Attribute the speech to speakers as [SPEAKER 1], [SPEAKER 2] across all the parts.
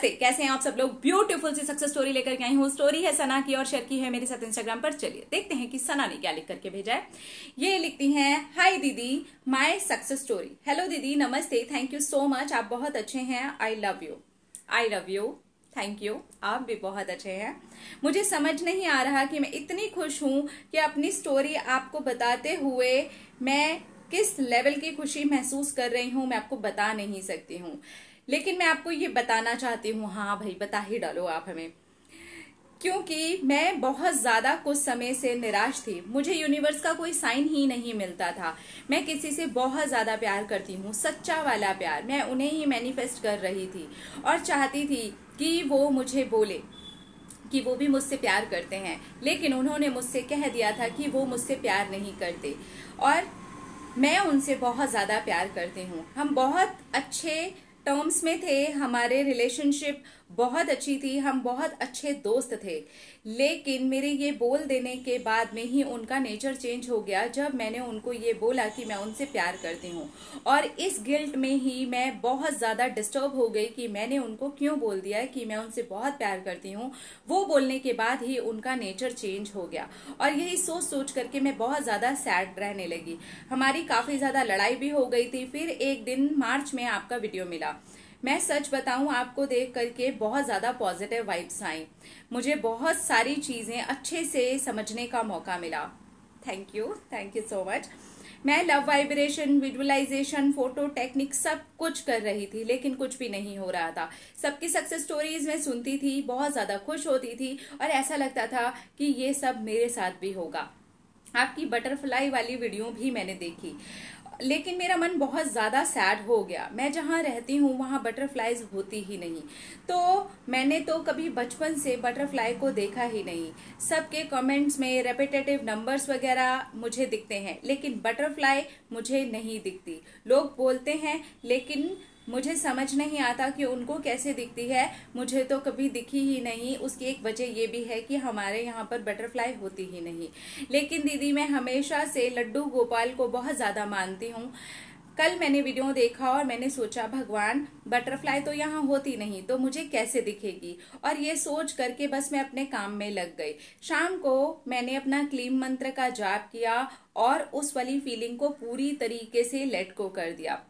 [SPEAKER 1] नमस्ते, कैसे हैं आप सब लोग। ब्यूटीफुल सी सक्सेस स्टोरी लेकर के आई हूँ। स्टोरी है सना की और शेयर की है मेरे साथ इंस्टाग्राम पर। चलिए देखते हैं कि सना ने क्या लिख करके भेजा है। ये लिखती हैं, हाय दीदी, माय सक्सेस स्टोरी। हेलो दीदी, नमस्ते, थैंक यू सो मच, आप बहुत अच्छे हैं। I love you, I love you, thank you, आप भी बहुत अच्छे हैं। मुझे समझ नहीं आ रहा कि मैं इतनी खुश हूँ कि अपनी स्टोरी आपको बताते हुए मैं किस लेवल की खुशी महसूस कर रही हूँ, मैं आपको बता नहीं सकती हूँ। लेकिन मैं आपको ये बताना चाहती हूँ। हाँ भाई, बता ही डालो आप हमें, क्योंकि मैं बहुत ज्यादा कुछ समय से निराश थी। मुझे यूनिवर्स का कोई साइन ही नहीं मिलता था। मैं किसी से बहुत ज्यादा प्यार करती हूँ, सच्चा वाला प्यार। मैं उन्हें ही मैनिफेस्ट कर रही थी और चाहती थी कि वो मुझे बोले कि वो भी मुझसे प्यार करते हैं, लेकिन उन्होंने मुझसे कह दिया था कि वो मुझसे प्यार नहीं करते और मैं उनसे बहुत ज्यादा प्यार करती हूँ। हम बहुत अच्छे टर्म्स में थे, हमारे रिलेशनशिप बहुत अच्छी थी, हम बहुत अच्छे दोस्त थे। लेकिन मेरे ये बोल देने के बाद में ही उनका नेचर चेंज हो गया, जब मैंने उनको ये बोला कि मैं उनसे प्यार करती हूँ। और इस गिल्ट में ही मैं बहुत ज्यादा डिस्टर्ब हो गई कि मैंने उनको क्यों बोल दिया कि मैं उनसे बहुत प्यार करती हूँ। वो बोलने के बाद ही उनका नेचर चेंज हो गया और यही सोच सोच करके मैं बहुत ज्यादा सैड रहने लगी। हमारी काफी ज्यादा लड़ाई भी हो गई थी। फिर एक दिन मार्च में आपका वीडियो मिला। मैं सच बताऊं, आपको देख करके बहुत ज्यादा पॉजिटिव वाइब्स आई। मुझे बहुत सारी चीजें अच्छे से समझने का मौका मिला। Thank you so much. मैं love vibration, visualisation, photo technique सब कुछ कर रही थी, लेकिन कुछ भी नहीं हो रहा था। सबकी सक्सेस स्टोरीज में सुनती थी, बहुत ज्यादा खुश होती थी और ऐसा लगता था कि ये सब मेरे साथ भी होगा। आपकी बटरफ्लाई वाली वीडियो भी मैंने देखी, लेकिन मेरा मन बहुत ज्यादा सैड हो गया। मैं जहाँ रहती हूँ वहाँ बटरफ्लाईज होती ही नहीं, तो मैंने तो कभी बचपन से बटरफ्लाई को देखा ही नहीं। सबके कमेंट्स में रेपिटेटिव नंबर्स वगैरह मुझे दिखते हैं, लेकिन बटरफ्लाई मुझे नहीं दिखती। लोग बोलते हैं, लेकिन मुझे समझ नहीं आता कि उनको कैसे दिखती है। मुझे तो कभी दिखी ही नहीं। उसकी एक वजह ये भी है कि हमारे यहाँ पर बटरफ्लाई होती ही नहीं। लेकिन दीदी, मैं हमेशा से लड्डू गोपाल को बहुत ज्यादा मानती हूँ। कल मैंने वीडियो देखा और मैंने सोचा, भगवान, बटरफ्लाई तो यहाँ होती नहीं तो मुझे कैसे दिखेगी। और ये सोच करके बस मैं अपने काम में लग गई। शाम को मैंने अपना क्लीम मंत्र का जाप किया और उस वाली फीलिंग को पूरी तरीके से लेट गो कर दिया।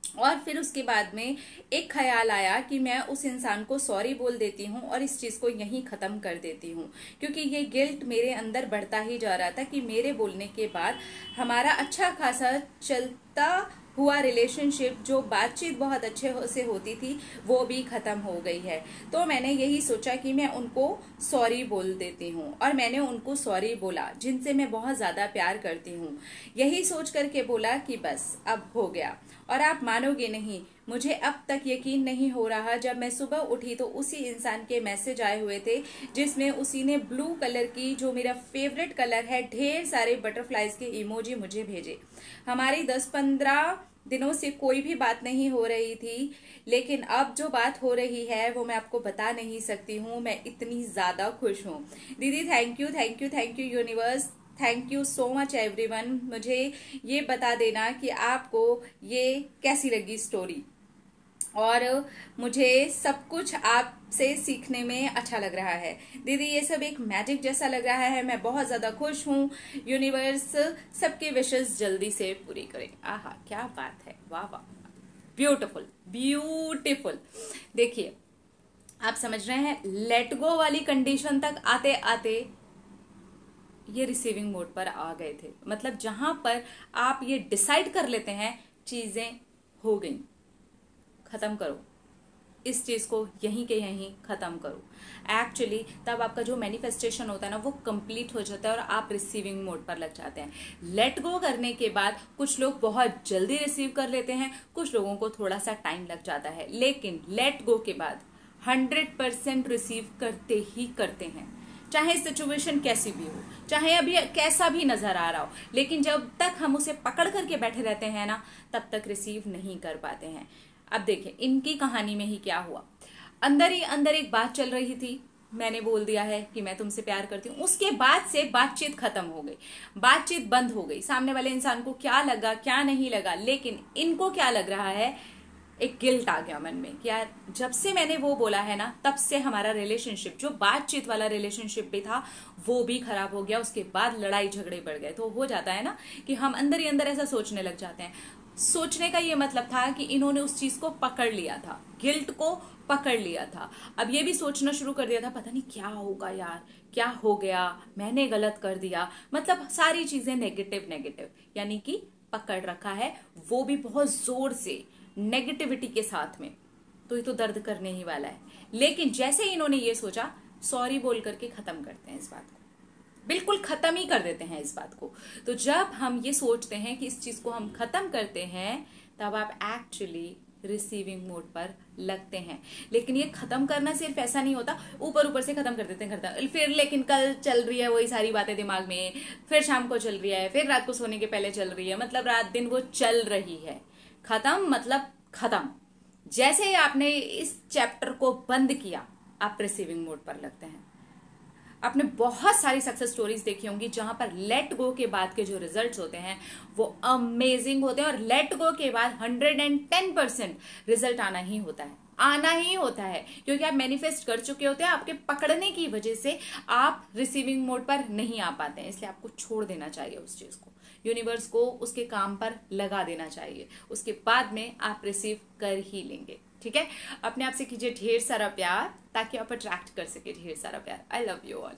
[SPEAKER 1] और फिर उसके बाद में एक ख्याल आया कि मैं उस इंसान को सॉरी बोल देती हूँ और इस चीज को यहीं खत्म कर देती हूँ, क्योंकि ये गिल्ट मेरे अंदर बढ़ता ही जा रहा था कि मेरे बोलने के बाद हमारा अच्छा खासा चलता हुआ रिलेशनशिप, जो बातचीत बहुत अच्छे से होती थी, वो भी खत्म हो गई है। तो मैंने यही सोचा कि मैं उनको सॉरी बोल देती हूँ और मैंने उनको सॉरी बोला, जिनसे मैं बहुत ज्यादा प्यार करती हूँ। यही सोच करके बोला कि बस अब हो गया। और आप मानोगे नहीं, मुझे अब तक यकीन नहीं हो रहा। जब मैं सुबह उठी तो उसी इंसान के मैसेज आए हुए थे, जिसमें उसी ने ब्लू कलर की, जो मेरा फेवरेट कलर है, ढेर सारे बटरफ्लाईज के इमोजी मुझे भेजे। हमारी 10-15 दिनों से कोई भी बात नहीं हो रही थी, लेकिन अब जो बात हो रही है वो मैं आपको बता नहीं सकती हूँ। मैं इतनी ज्यादा खुश हूँ दीदी। Thank you universe, thank you so much everyone. मुझे ये बता देना कि आपको ये कैसी लगी स्टोरी, और मुझे सब कुछ आपसे सीखने में अच्छा लग रहा है दीदी। ये सब एक मैजिक जैसा लग रहा है। मैं बहुत ज्यादा खुश हूँ। यूनिवर्स सबके विशेस जल्दी से पूरी करे। आहा, क्या बात है, वाह वाह, ब्यूटीफुल ब्यूटीफुल। देखिए, आप समझ रहे हैं, लेट गो वाली कंडीशन तक आते आते ये रिसीविंग मोड पर आ गए थे। मतलब जहां पर आप ये डिसाइड कर लेते हैं चीजें हो गई, खत्म करो इस चीज को, यहीं के यहीं खत्म करो। एक्चुअली तब आपका जो मैनिफेस्टेशन होता है ना, वो कंप्लीट हो जाता है और आप रिसीविंग मोड पर लग जाते हैं। लेट गो करने के बाद कुछ लोग बहुत जल्दी रिसीव कर लेते हैं, कुछ लोगों को थोड़ा सा टाइम लग जाता है, लेकिन लेट गो के बाद 100% रिसीव करते ही करते हैं। चाहे सिचुएशन कैसी भी हो, चाहे अभी कैसा भी नजर आ रहा हो, लेकिन जब तक हम उसे पकड़ करके बैठे रहते हैं ना, तब तक रिसीव नहीं कर पाते हैं। अब देखिए, इनकी कहानी में ही क्या हुआ। अंदर ही अंदर एक बात चल रही थी, मैंने बोल दिया है कि मैं तुमसे प्यार करती हूँ। उसके बाद से बातचीत खत्म हो गई, बातचीत बंद हो गई। सामने वाले इंसान को क्या लगा क्या नहीं लगा, लेकिन इनको क्या लग रहा है एक गिल्ट आ गया मन में कि यार जब से मैंने वो बोला है ना, तब से हमारा रिलेशनशिप, जो बातचीत वाला रिलेशनशिप भी था, वो भी खराब हो गया। उसके बाद लड़ाई झगड़े बढ़ गए। तो हो जाता है ना कि हम अंदर ही अंदर ऐसा सोचने लग जाते हैं। सोचने का ये मतलब था कि इन्होंने उस चीज को पकड़ लिया था, गिल्ट को पकड़ लिया था। अब ये भी सोचना शुरू कर दिया था, पता नहीं क्या होगा यार, क्या हो गया, मैंने गलत कर दिया। मतलब सारी चीजें नेगेटिव नेगेटिव, यानी कि पकड़ रखा है, वो भी बहुत जोर से नेगेटिविटी के साथ में। तो ये तो दर्द करने ही वाला है। लेकिन जैसे ही इन्होंने ये सोचा, सॉरी बोल करके खत्म करते हैं इस बात को, बिल्कुल खत्म ही कर देते हैं इस बात को। तो जब हम ये सोचते हैं कि इस चीज को हम खत्म करते हैं, तब आप एक्चुअली रिसीविंग मोड पर लगते हैं। लेकिन ये खत्म करना सिर्फ ऐसा नहीं होता, ऊपर ऊपर से खत्म कर देते हैं, खत्म फिर, लेकिन कल चल रही है वही सारी बातें दिमाग में, फिर शाम को चल रही है, फिर रात को सोने के पहले चल रही है, मतलब रात दिन वो चल रही है। खत्म मतलब खत्म। जैसे ही आपने इस चैप्टर को बंद किया, आप रिसीविंग मोड पर लगते हैं। आपने बहुत सारी सक्सेस स्टोरीज देखी होंगी जहां पर लेट गो के बाद के जो रिजल्ट्स होते हैं वो अमेजिंग होते हैं, और लेट गो के बाद 110% रिजल्ट आना ही होता है, आना ही होता है, क्योंकि आप मैनिफेस्ट कर चुके होते हैं। आपके पकड़ने की वजह से आप रिसीविंग मोड पर नहीं आ पाते हैं, इसलिए आपको छोड़ देना चाहिए उस चीज को, यूनिवर्स को उसके काम पर लगा देना चाहिए। उसके बाद में आप रिसीव कर ही लेंगे। ठीक है, अपने आप से कीजिए ढेर सारा प्यार, ताकि आप अट्रैक्ट कर सके ढेर सारा प्यार। I love you all.